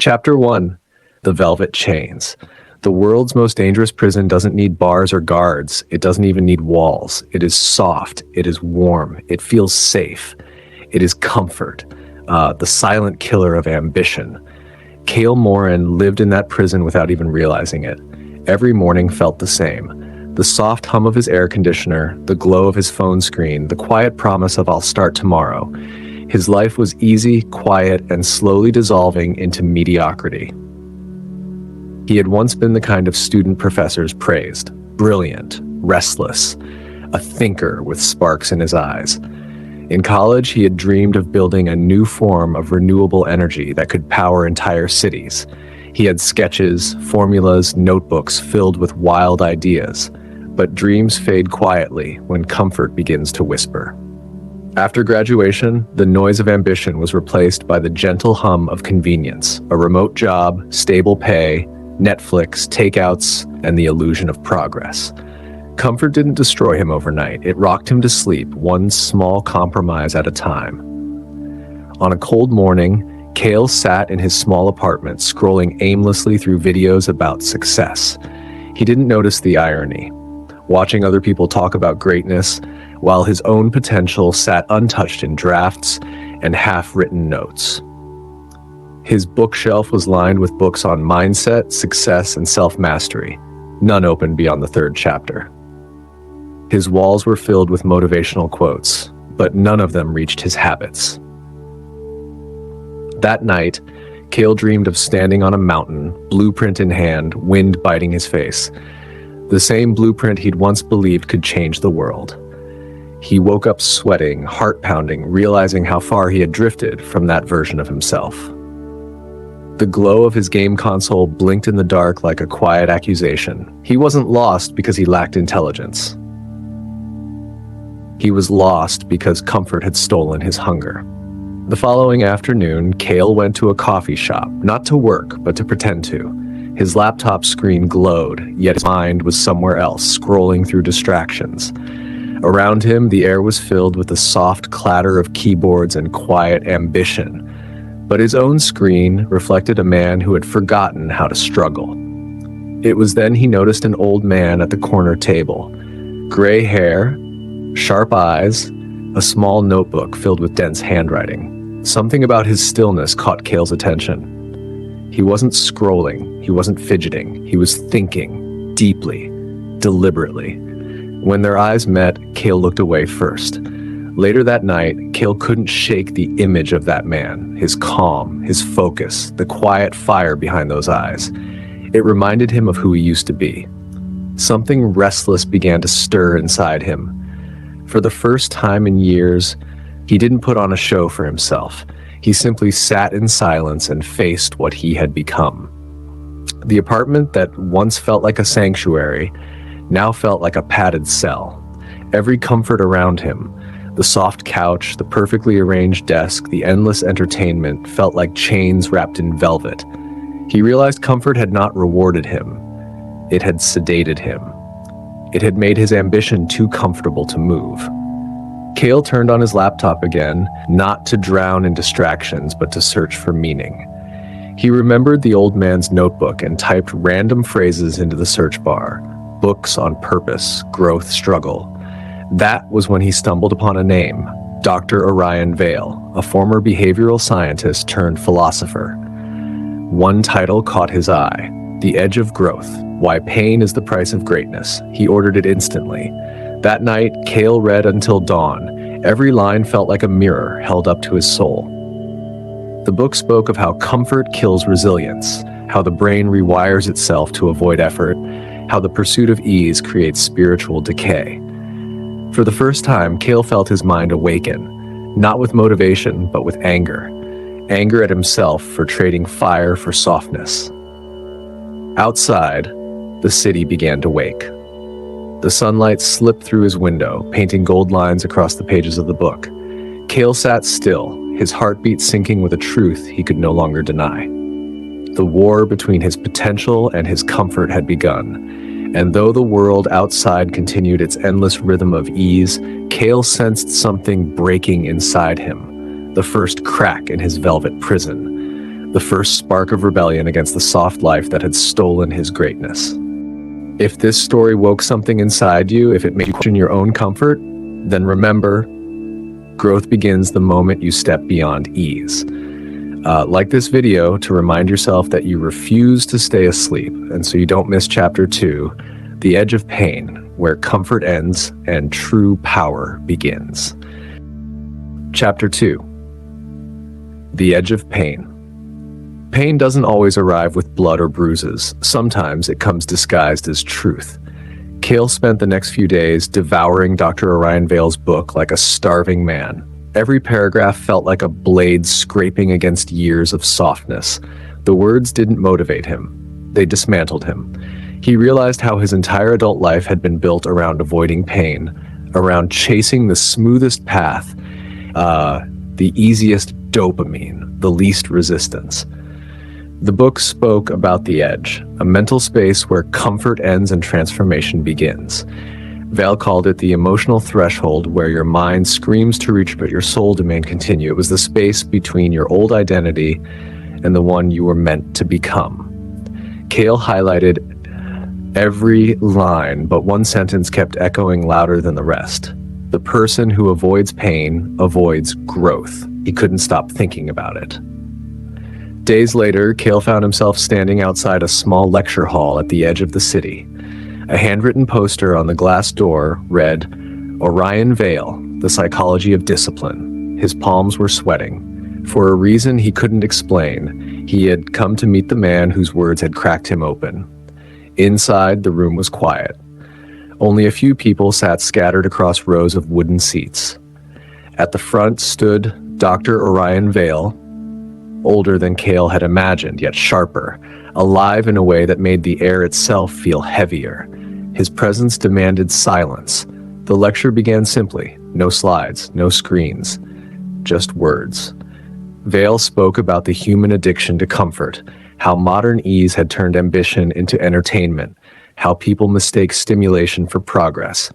Chapter 1. The Velvet Chains. The world's most dangerous prison doesn't need bars or guards. It doesn't even need walls. It is soft. It is warm. It feels safe. It is comfort. The silent killer of ambition. Cale Morin lived in that prison without even realizing it. Every morning felt the same. The soft hum of his air conditioner, the glow of his phone screen, the quiet promise of "I'll start tomorrow." His life was easy, quiet, and slowly dissolving into mediocrity. He had once been the kind of student professors praised. Brilliant, restless, a thinker with sparks in his eyes. In college, he had dreamed of building a new form of renewable energy that could power entire cities. He had sketches, formulas, notebooks filled with wild ideas. But dreams fade quietly when comfort begins to whisper. After graduation, the noise of ambition was replaced by the gentle hum of convenience, a remote job, stable pay, Netflix, takeouts, and the illusion of progress. Comfort didn't destroy him overnight. It rocked him to sleep, one small compromise at a time. On a cold morning, Cale sat in his small apartment, scrolling aimlessly through videos about success. He didn't notice the irony. Watching other people talk about greatness, while his own potential sat untouched in drafts and half-written notes. His bookshelf was lined with books on mindset, success, and self-mastery. None opened beyond the third chapter. His walls were filled with motivational quotes, but none of them reached his habits. That night, Cale dreamed of standing on a mountain, blueprint in hand, wind biting his face. The same blueprint he'd once believed could change the world. He woke up sweating, heart pounding, realizing how far he had drifted from that version of himself. The glow of his game console blinked in the dark like a quiet accusation. He wasn't lost because he lacked intelligence. He was lost because comfort had stolen his hunger. The following afternoon, Cale went to a coffee shop, not to work, but to pretend to. His laptop screen glowed, yet his mind was somewhere else, scrolling through distractions. Around him, the air was filled with the soft clatter of keyboards and quiet ambition. But his own screen reflected a man who had forgotten how to struggle. It was then he noticed an old man at the corner table. Gray hair, sharp eyes, a small notebook filled with dense handwriting. Something about his stillness caught Cale's attention. He wasn't scrolling, he wasn't fidgeting, he was thinking, deeply, deliberately. When their eyes met, Cale looked away first. Later that night, Cale couldn't shake the image of that man, his calm, his focus, the quiet fire behind those eyes. It reminded him of who he used to be. Something restless began to stir inside him. For the first time in years, he didn't put on a show for himself. He simply sat in silence and faced what he had become. The apartment that once felt like a sanctuary now felt like a padded cell. Every comfort around him, the soft couch, the perfectly arranged desk, the endless entertainment, felt like chains wrapped in velvet. He realized comfort had not rewarded him. It had sedated him. It had made his ambition too comfortable to move. Cale turned on his laptop again, not to drown in distractions, but to search for meaning. He remembered the old man's notebook and typed random phrases into the search bar. Books on purpose, growth, struggle. That was when he stumbled upon a name, Dr. Orion Vale, a former behavioral scientist turned philosopher. One title caught his eye, The Edge of Growth, Why Pain is the Price of Greatness. He ordered it instantly. That night, Cale read until dawn. Every line felt like a mirror held up to his soul. The book spoke of how comfort kills resilience, how the brain rewires itself to avoid effort, how the pursuit of ease creates spiritual decay. For the first time, Cale felt his mind awaken, not with motivation, but with anger. Anger at himself for trading fire for softness. Outside, the city began to wake. The sunlight slipped through his window, painting gold lines across the pages of the book. Cale sat still, his heartbeat sinking with a truth he could no longer deny. The war between his potential and his comfort had begun, and though the world outside continued its endless rhythm of ease, Cale sensed something breaking inside him, the first crack in his velvet prison. the first spark of rebellion against the soft life that had stolen his greatness. If this story woke something inside you, if it made you question your own comfort, then remember, growth begins the moment you step beyond ease. Like this video to remind yourself that you refuse to stay asleep, and so you don't miss Chapter 2, The Edge of Pain, where comfort ends and true power begins. Chapter 2, The Edge of Pain. Pain doesn't always arrive with blood or bruises. Sometimes it comes disguised as truth. Cale spent the next few days devouring Dr. Orion Vale's book like a starving man. Every paragraph felt like a blade scraping against years of softness. The words didn't motivate him. They dismantled him. He realized how his entire adult life had been built around avoiding pain, around chasing the smoothest path, the easiest dopamine, the least resistance. The book spoke about the edge, a mental space where comfort ends and transformation begins. Vale called it the emotional threshold, where your mind screams to reach but your soul demands continue. It was the space between your old identity and the one you were meant to become. Cale highlighted every line, but one sentence kept echoing louder than the rest. The person who avoids pain avoids growth. He couldn't stop thinking about it. Days later, Cale found himself standing outside a small lecture hall at the edge of the city. A handwritten poster on the glass door read, "Orion Vale, the Psychology of Discipline." His palms were sweating. For a reason he couldn't explain, he had come to meet the man whose words had cracked him open. Inside, the room was quiet. Only a few people sat scattered across rows of wooden seats. At the front stood Dr. Orion Vale, older than Cale had imagined, yet sharper, alive in a way that made the air itself feel heavier. His presence demanded silence. The lecture began simply. No slides, no screens, just words. Vale spoke about the human addiction to comfort, how modern ease had turned ambition into entertainment, how people mistake stimulation for progress.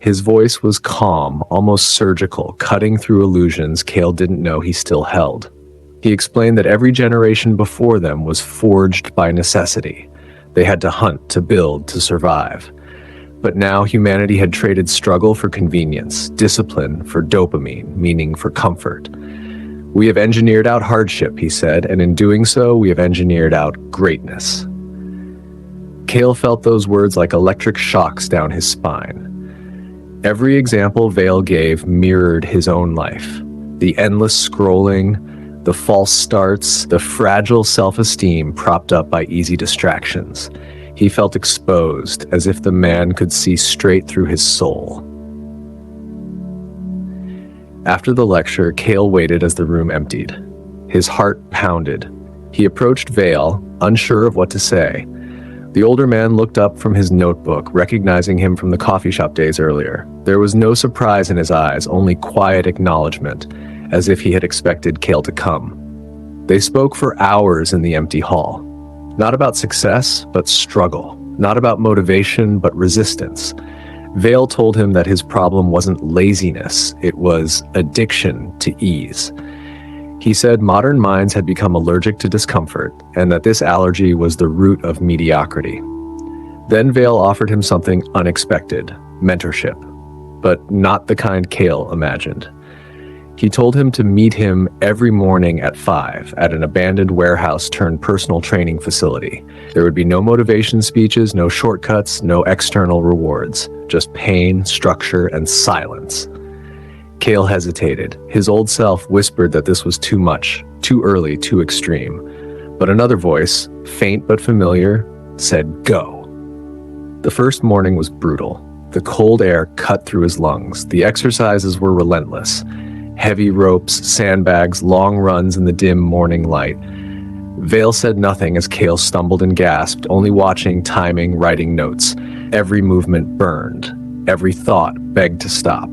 His voice was calm, almost surgical, cutting through illusions Cale didn't know he still held. He explained that every generation before them was forged by necessity. They had to hunt, to build, to survive. But now humanity had traded struggle for convenience, discipline for dopamine, meaning for comfort. We have engineered out hardship, he said, and in doing so, we have engineered out greatness. Cale felt those words like electric shocks down his spine. Every example Vale gave mirrored his own life. The endless scrolling, the false starts, the fragile self-esteem propped up by easy distractions. He felt exposed, as if the man could see straight through his soul. After the lecture, Cale waited as the room emptied. His heart pounded. He approached Vale, unsure of what to say. The older man looked up from his notebook, recognizing him from the coffee shop days earlier. There was no surprise in his eyes, only quiet acknowledgement, as if he had expected Cale to come. They spoke for hours in the empty hall. Not about success, but struggle. Not about motivation, but resistance. Vale told him that his problem wasn't laziness, it was addiction to ease. He said modern minds had become allergic to discomfort, and that this allergy was the root of mediocrity. Then Vale offered him something unexpected, mentorship, but not the kind Cale imagined. He told him to meet him every morning at 5 at an abandoned warehouse turned personal training facility. There would be no motivation speeches, no shortcuts, no external rewards, just pain, structure, and silence. Cale hesitated. His old self whispered that this was too much, too early, too extreme. But another voice, faint but familiar, said, "Go." The first morning was brutal. The cold air cut through his lungs. The exercises were relentless. Heavy ropes, sandbags, long runs in the dim morning light. Vale said nothing as Cale stumbled and gasped, only watching, timing, writing notes. Every movement burned. Every thought begged to stop.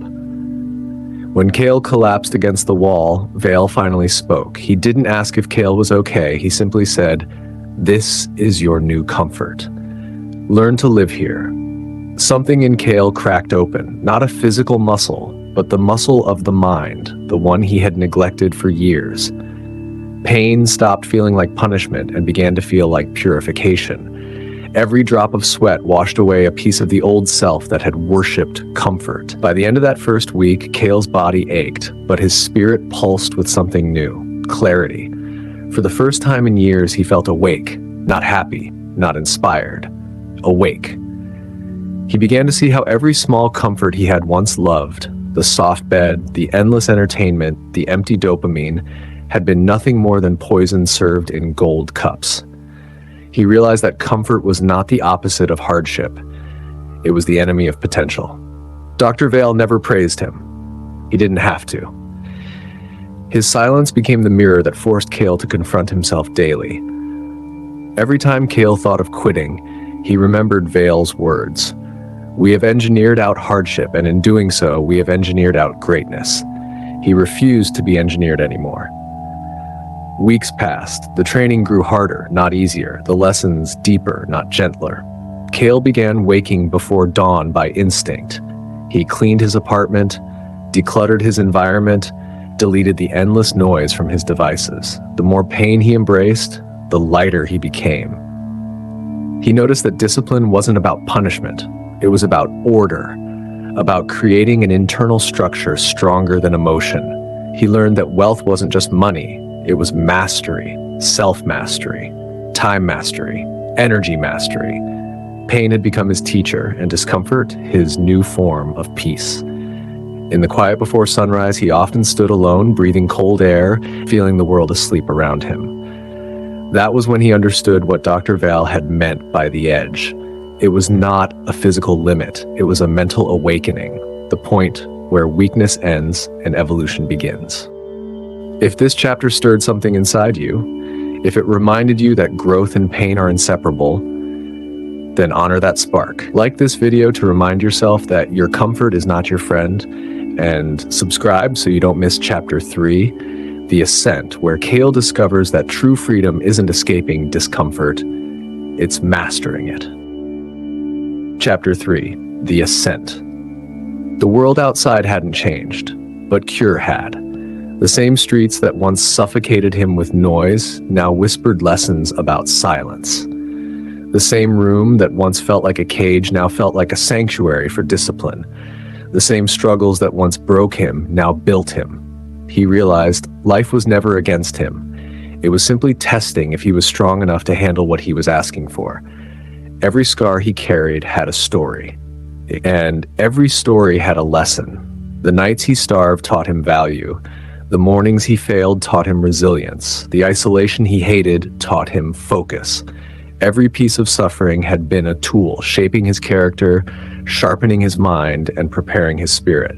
When Cale collapsed against the wall, Vale finally spoke. He didn't ask if Cale was okay. He simply said, "This is your new comfort. Learn to live here." Something in Cale cracked open, not a physical muscle, but the muscle of the mind, the one he had neglected for years. Pain stopped feeling like punishment and began to feel like purification. Every drop of sweat washed away a piece of the old self that had worshipped comfort. By the end of that first week, Cale's body ached, but his spirit pulsed with something new: clarity. For the first time in years, he felt awake, not happy, not inspired. Awake. He began to see how every small comfort he had once loved, the soft bed, the endless entertainment, the empty dopamine, had been nothing more than poison served in gold cups. He realized that comfort was not the opposite of hardship. It was the enemy of potential. Dr. Vale never praised him. He didn't have to. His silence became the mirror that forced Cale to confront himself daily. Every time Cale thought of quitting, he remembered Vale's words. "We have engineered out hardship, and in doing so, we have engineered out greatness." He refused to be engineered anymore. Weeks passed. The training grew harder, not easier. The lessons deeper, not gentler. Cale began waking before dawn by instinct. He cleaned his apartment, decluttered his environment, deleted the endless noise from his devices. The more pain he embraced, the lighter he became. He noticed that discipline wasn't about punishment. It was about order, about creating an internal structure stronger than emotion. He learned that wealth wasn't just money. It was mastery, self-mastery, time mastery, energy mastery. Pain had become his teacher, and discomfort his new form of peace. In the quiet before sunrise, he often stood alone, breathing cold air, feeling the world asleep around him. That was when he understood what Dr. Vale had meant by the edge. It was not a physical limit. It was a mental awakening, the point where weakness ends and evolution begins. If this chapter stirred something inside you, if it reminded you that growth and pain are inseparable, then honor that spark. Like this video to remind yourself that your comfort is not your friend, and subscribe so you don't miss Chapter 3, The Ascent, where Cale discovers that true freedom isn't escaping discomfort, it's mastering it. Chapter 3, The Ascent. The world outside hadn't changed, but Cure had. The same streets that once suffocated him with noise now whispered lessons about silence. The same room that once felt like a cage now felt like a sanctuary for discipline. The same struggles that once broke him now built him. He realized life was never against him. It was simply testing if he was strong enough to handle what he was asking for. Every scar he carried had a story, and every story had a lesson. The nights he starved taught him value. The mornings he failed taught him resilience. The isolation he hated taught him focus. Every piece of suffering had been a tool, shaping his character, sharpening his mind, and preparing his spirit.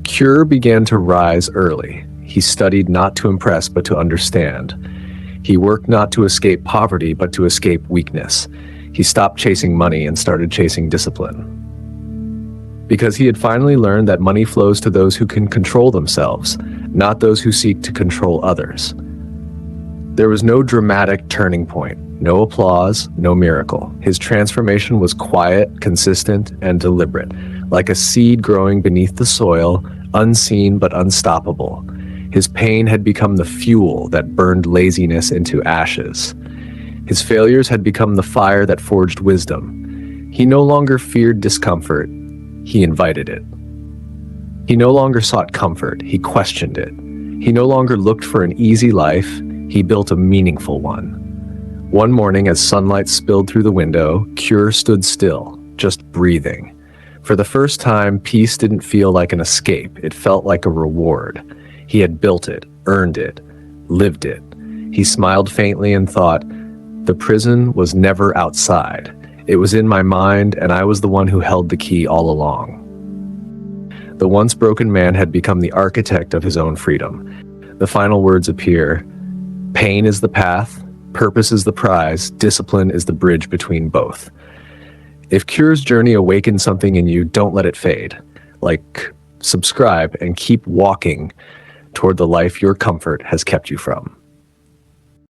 Cure began to rise early. He studied not to impress, but to understand. He worked not to escape poverty, but to escape weakness. He stopped chasing money and started chasing discipline. Because he had finally learned that money flows to those who can control themselves, not those who seek to control others. There was no dramatic turning point, no applause, no miracle. His transformation was quiet, consistent, and deliberate, like a seed growing beneath the soil, unseen but unstoppable. His pain had become the fuel that burned laziness into ashes. His failures had become the fire that forged wisdom. He no longer feared discomfort, he invited it. He no longer sought comfort, he questioned it. He no longer looked for an easy life, he built a meaningful one. One morning, as sunlight spilled through the window, Cure stood still, just breathing. For the first time, peace didn't feel like an escape, it felt like a reward. He had built it, earned it, lived it. He smiled faintly and thought, the prison was never outside. It was in my mind, and I was the one who held the key all along. The once broken man had become the architect of his own freedom. The final words appear, pain is the path, purpose is the prize, discipline is the bridge between both. If Cure's journey awakened something in you, don't let it fade. Like, subscribe and keep walking toward the life your comfort has kept you from.